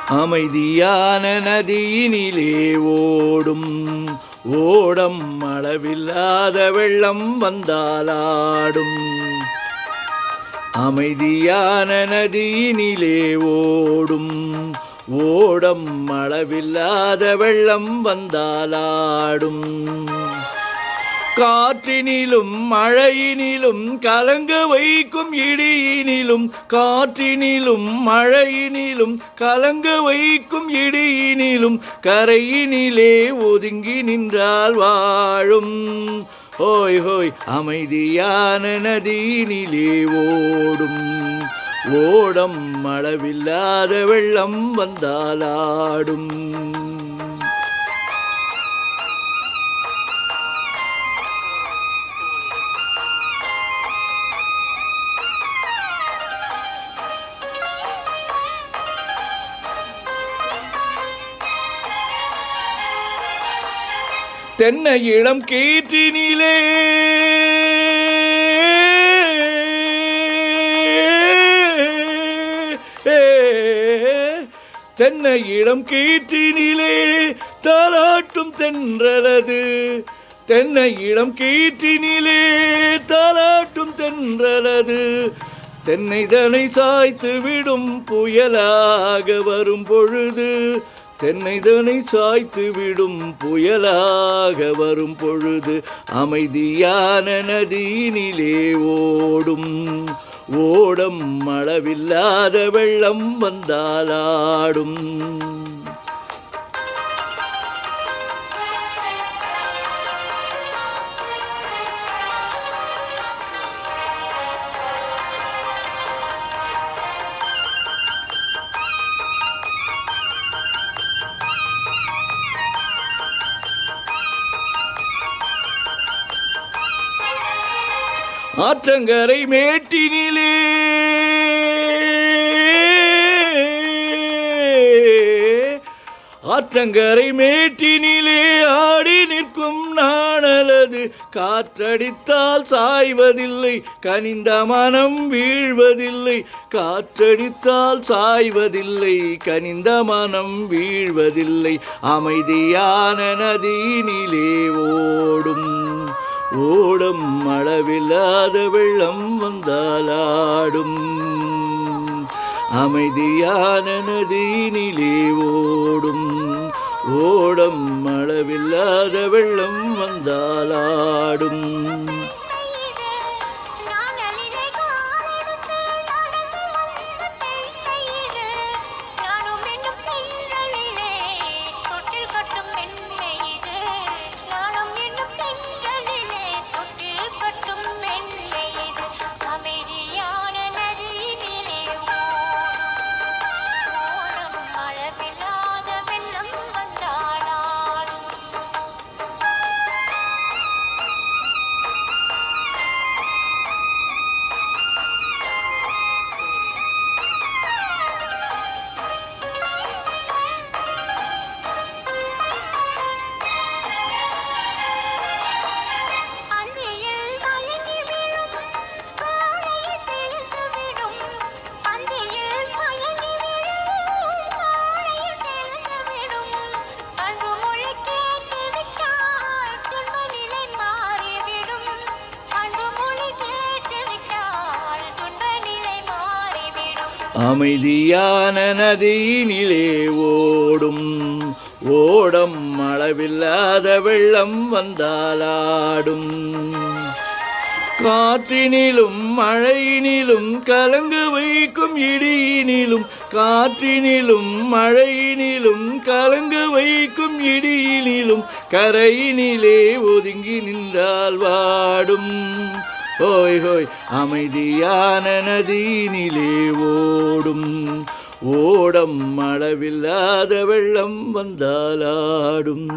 அமைதியான நதியினிலே ஓடும் ஓடம் அளவில்லாத வெள்ளம் வந்தாலாடும். அமைதியான நதியினிலே ஓடும் ஓடம் அளவில்லாத வெள்ளம் வந்தாலாடும். காற்றினிலும் மழையினிலும் கலங்க வைக்கும் இடியினிலும், காற்றினிலும் மழையினிலும் கலங்க வைக்கும் இடியினிலும், கரையினிலே ஒதுங்கி நின்றால் வாழும். ஹோய் ஹோய் அமைதியான நதியினிலே ஓடும் ஓடம் அளவில்லாத வெள்ளம் வந்தாலாடும். தென்னை இளம் கீற்றினிலே தென்னை இளம் கீற்றினிலே தாலாட்டும் தென்றலது. தென்னை இளம் கீற்றினிலே தாலாட்டும் தென்றலது. தென்னைதனை சாய்த்து விடும் புயலாக வரும் பொழுது, தென்னைதனை சாய்த்து விடும் புயலாக வரும் பொழுது, அமைதியான நதியினிலே ஓடும் ஓடம் அளவில்லாத வெள்ளம் வந்தாலாடும். ஆற்றங்கரை மேட்டினிலே ஆற்றங்கரை மேட்டினிலே ஆடி நிற்கும் நாணலது. காற்றடித்தால் சாய்வதில்லை, கனிந்த மனம் வீழ்வதில்லை. காற்றடித்தால் சாய்வதில்லை, கனிந்த மனம் வீழ்வதில்லை. அமைதியான நதியினிலே ஓடும் ஓடம் அளவில்லாத வெள்ளம் வந்தாலாடும். அமைதியான நதியினிலே ஓடும் ஓடம் அளவில்லாத வெள்ளம் வந்தாலாடும். அமைதியான நதியினிலே ஓடும் ஓடம் அளவில்லாத வெள்ளம் வந்தாலாடும். காற்றினிலும் மழையினிலும் கலங்க வைக்கும் இடியினிலும், காற்றினிலும் மழையினிலும் கலங்க வைக்கும் இடியினிலும், கரையினிலே ஒதுங்கி நின்றால் வாடும். ஹோய் ஹோய் அமைதியான நதியினிலே ஓடும் ஓடம் அளவில்லாத வெள்ளம் வந்தாலாடும்.